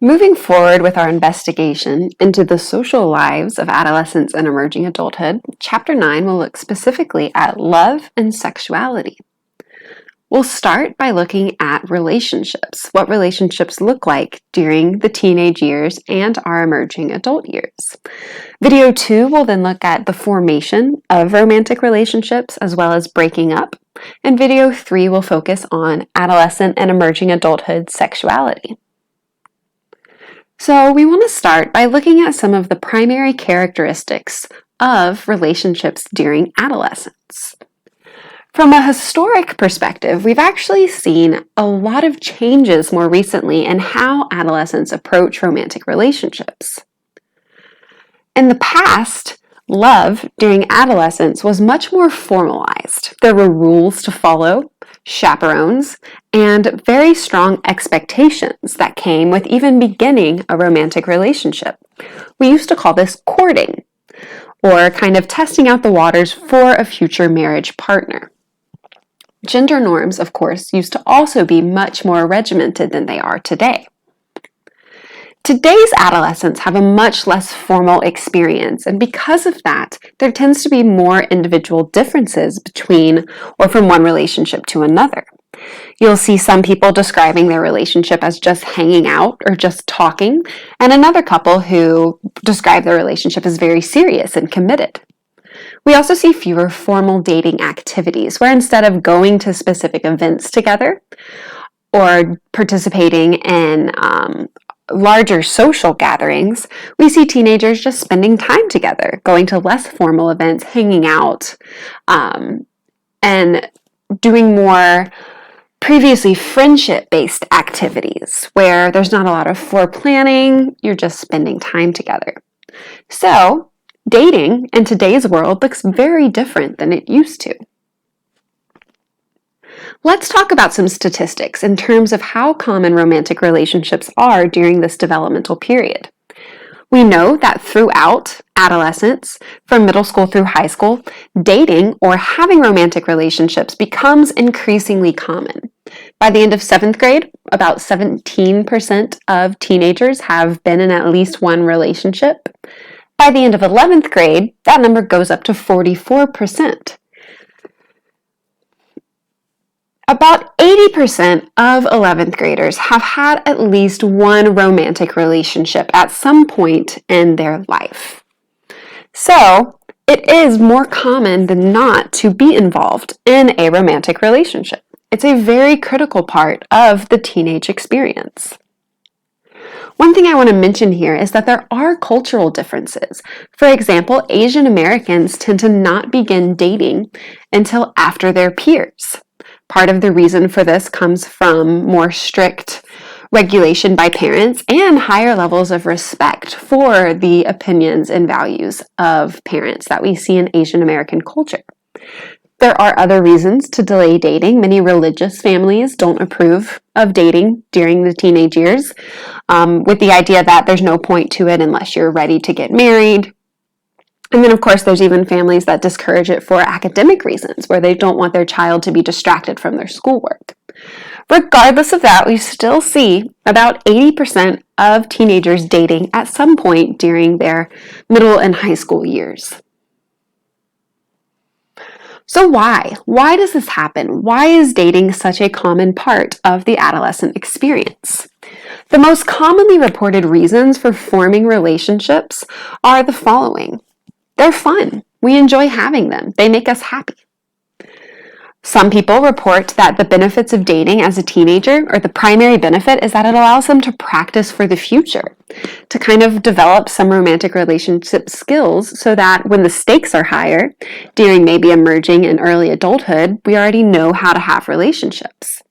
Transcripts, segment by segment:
Moving forward with our investigation into the social lives of adolescents and emerging adulthood, Chapter 9 will look specifically at love and sexuality. We'll start by looking at relationships, what relationships look like during the teenage years and our emerging adult years. Video 2 will then look at the formation of romantic relationships as well as breaking up, and Video 3 will focus on adolescent and emerging adulthood sexuality. So we want to start by looking at some of the primary characteristics of relationships during adolescence. From a historic perspective, we've actually seen a lot of changes more recently in how adolescents approach romantic relationships. In the past, love during adolescence was much more formalized. There were rules to follow, chaperones, and very strong expectations that came with even beginning a romantic relationship. We used to call this courting, or kind of testing out the waters for a future marriage partner. Gender norms, of course, used to also be much more regimented than they are today. Today's adolescents have a much less formal experience, and because of that, there tends to be more individual differences between or from one relationship to another. You'll see some people describing their relationship as just hanging out or just talking, and another couple who describe their relationship as very serious and committed. We also see fewer formal dating activities, where instead of going to specific events together or participating in larger social gatherings, we see teenagers just spending time together, going to less formal events, hanging out, and doing more previously friendship-based activities where there's not a lot of foreplanning, you're just spending time together. So, dating in today's world looks very different than it used to. Let's talk about some statistics in terms of how common romantic relationships are during this developmental period. We know that throughout adolescence, from middle school through high school, dating or having romantic relationships becomes increasingly common. By the end of 7th grade, about 17% of teenagers have been in at least one relationship. By the end of 11th grade, that number goes up to 44%. About 80% of 11th graders have had at least one romantic relationship at some point in their life. So, it is more common than not to be involved in a romantic relationship. It's a very critical part of the teenage experience. One thing I want to mention here is that there are cultural differences. For example, Asian Americans tend to not begin dating until after their peers. Part of the reason for this comes from more strict regulation by parents and higher levels of respect for the opinions and values of parents that we see in Asian American culture. There are other reasons to delay dating. Many religious families don't approve of dating during the teenage years, with the idea that there's no point to it unless you're ready to get married. And then, of course, there's even families that discourage it for academic reasons, where they don't want their child to be distracted from their schoolwork. Regardless of that, we still see about 80% of teenagers dating at some point during their middle and high school years. So why? Why does this happen? Why is dating such a common part of the adolescent experience? The most commonly reported reasons for forming relationships are the following. They're fun. We enjoy having them. They make us happy. Some people report that the benefits of dating as a teenager, or the primary benefit, is that it allows them to practice for the future, to kind of develop some romantic relationship skills so that when the stakes are higher, during maybe emerging and early adulthood, we already know how to have relationships.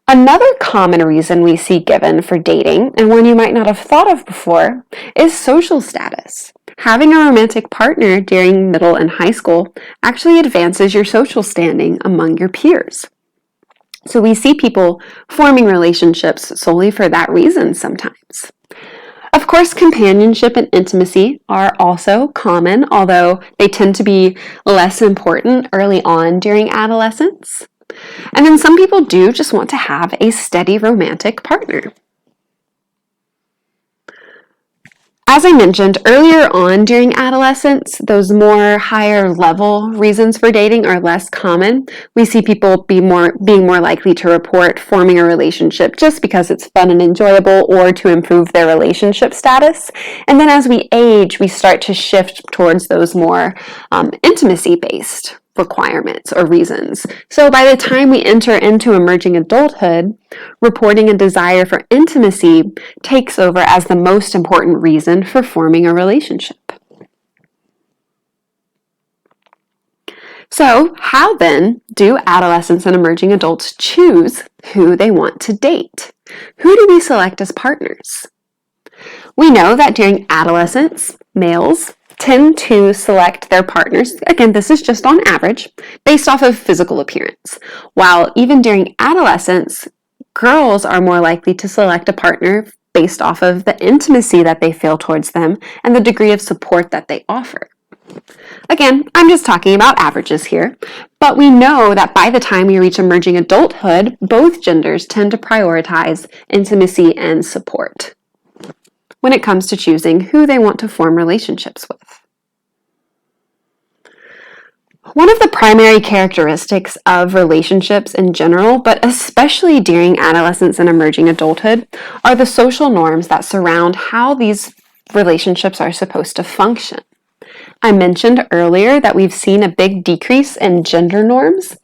Another common reason we see given for dating, and one you might not have thought of before, is social status. Having a romantic partner during middle and high school actually advances your social standing among your peers. So we see people forming relationships solely for that reason sometimes. Of course, companionship and intimacy are also common, although they tend to be less important early on during adolescence. And then some people do just want to have a steady romantic partner. As I mentioned earlier on during adolescence, those more higher level reasons for dating are less common. We see people being more likely to report forming a relationship just because it's fun and enjoyable or to improve their relationship status. And then as we age, we start to shift towards those more intimacy-based requirements or reasons. So by the time we enter into emerging adulthood, reporting a desire for intimacy takes over as the most important reason for forming a relationship. So, how then do adolescents and emerging adults choose who they want to date? Who do we select as partners? We know that during adolescence, males tend to select their partners, again, this is just on average, based off of physical appearance, while even during adolescence, girls are more likely to select a partner based off of the intimacy that they feel towards them and the degree of support that they offer. Again, I'm just talking about averages here, but we know that by the time we reach emerging adulthood, both genders tend to prioritize intimacy and support when it comes to choosing who they want to form relationships with. One of the primary characteristics of relationships in general, but especially during adolescence and emerging adulthood, are the social norms that surround how these relationships are supposed to function. I mentioned earlier that we've seen a big decrease in gender norms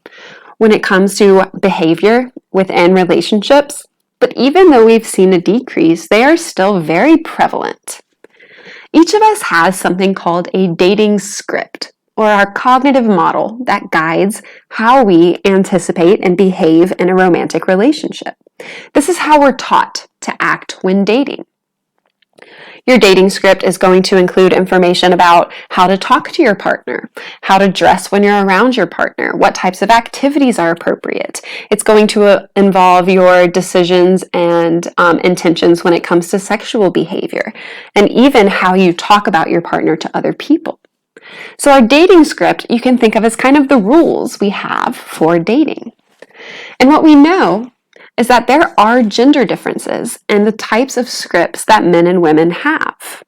when it comes to behavior within relationships, but even though we've seen a decrease, they are still very prevalent. Each of us has something called a dating script, or our cognitive model that guides how we anticipate and behave in a romantic relationship. This is how we're taught to act when dating. Your dating script is going to include information about how to talk to your partner, how to dress when you're around your partner, what types of activities are appropriate. It's going to involve your decisions and intentions when it comes to sexual behavior, and even how you talk about your partner to other people. So our dating script, you can think of as kind of the rules we have for dating. And what we know is that there are gender differences in the types of scripts that men and women have.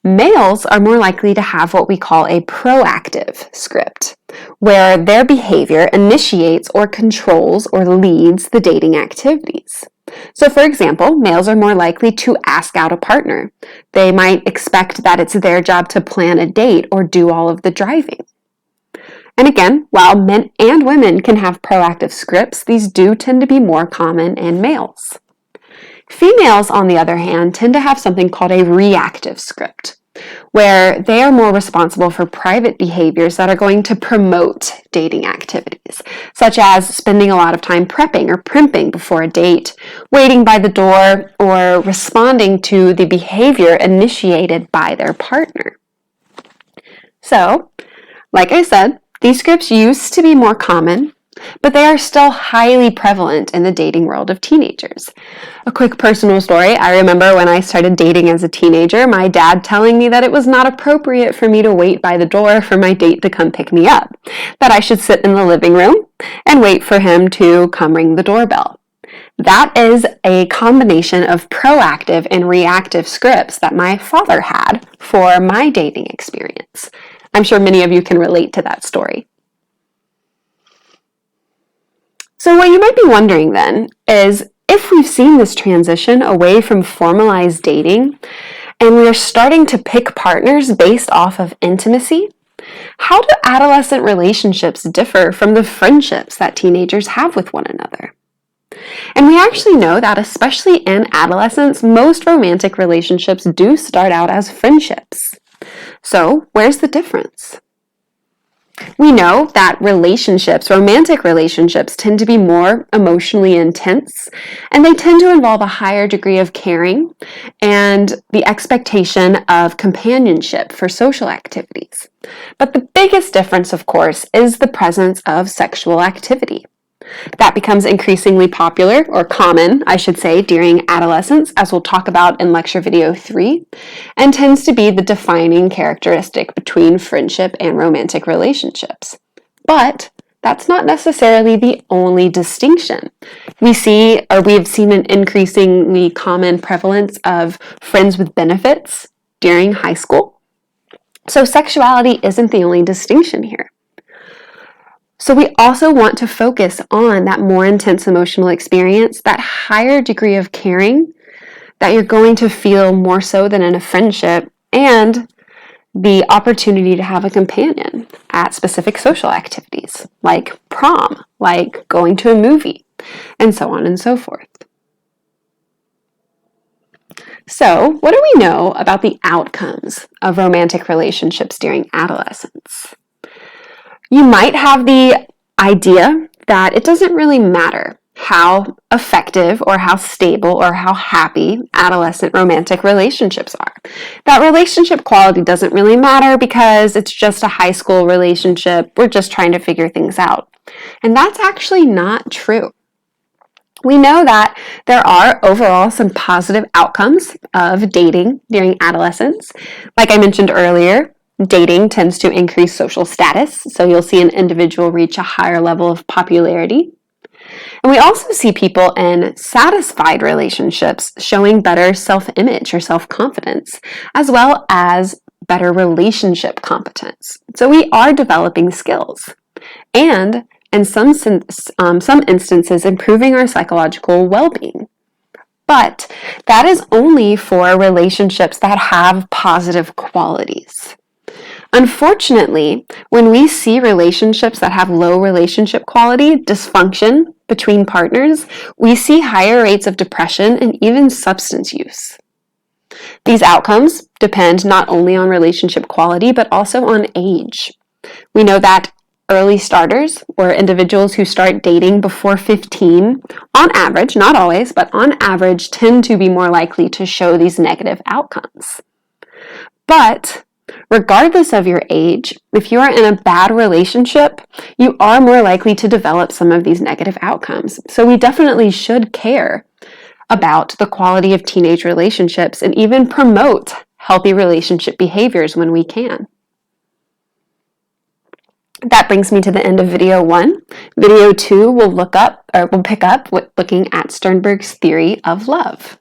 Males are more likely to have what we call a proactive script, where their behavior initiates or controls or leads the dating activities. So for example, males are more likely to ask out a partner. They might expect that it's their job to plan a date or do all of the driving. And again, while men and women can have proactive scripts, these do tend to be more common in males. Females, on the other hand, tend to have something called a reactive script, where they are more responsible for private behaviors that are going to promote dating activities, such as spending a lot of time prepping or primping before a date, waiting by the door, or responding to the behavior initiated by their partner. So, like I said, these scripts used to be more common, but they are still highly prevalent in the dating world of teenagers. A quick personal story, I remember when I started dating as a teenager, my dad telling me that it was not appropriate for me to wait by the door for my date to come pick me up, that I should sit in the living room and wait for him to come ring the doorbell. That is a combination of proactive and reactive scripts that my father had for my dating experience. I'm sure many of you can relate to that story. So what you might be wondering then is, if we've seen this transition away from formalized dating and we are starting to pick partners based off of intimacy, how do adolescent relationships differ from the friendships that teenagers have with one another? And we actually know that, especially in adolescence, most romantic relationships do start out as friendships. So, where's the difference? We know that romantic relationships, tend to be more emotionally intense, and they tend to involve a higher degree of caring and the expectation of companionship for social activities. But the biggest difference, of course, is the presence of sexual activity. That becomes increasingly popular, or common, I should say, during adolescence, as we'll talk about in lecture video 3, and tends to be the defining characteristic between friendship and romantic relationships. But that's not necessarily the only distinction. We've seen an increasingly common prevalence of friends with benefits during high school. So sexuality isn't the only distinction here. So we also want to focus on that more intense emotional experience, that higher degree of caring that you're going to feel more so than in a friendship, and the opportunity to have a companion at specific social activities like prom, like going to a movie, and so on and so forth. So, what do we know about the outcomes of romantic relationships during adolescence? You might have the idea that it doesn't really matter how effective or how stable or how happy adolescent romantic relationships are. That relationship quality doesn't really matter because it's just a high school relationship. We're just trying to figure things out. And that's actually not true. We know that there are overall some positive outcomes of dating during adolescence. Like I mentioned earlier, dating tends to increase social status, so you'll see an individual reach a higher level of popularity. And we also see people in satisfied relationships showing better self-image or self-confidence, as well as better relationship competence. So we are developing skills, and in some instances, improving our psychological well-being. But that is only for relationships that have positive qualities. Unfortunately, when we see relationships that have low relationship quality, dysfunction between partners, we see higher rates of depression and even substance use. These outcomes depend not only on relationship quality, but also on age. We know that early starters, or individuals who start dating before 15, on average, not always, but on average, tend to be more likely to show these negative outcomes. But regardless of your age, if you are in a bad relationship, you are more likely to develop some of these negative outcomes. So we definitely should care about the quality of teenage relationships and even promote healthy relationship behaviors when we can. That brings me to the end of video 1. Video 2 will pick up with looking at Sternberg's theory of love.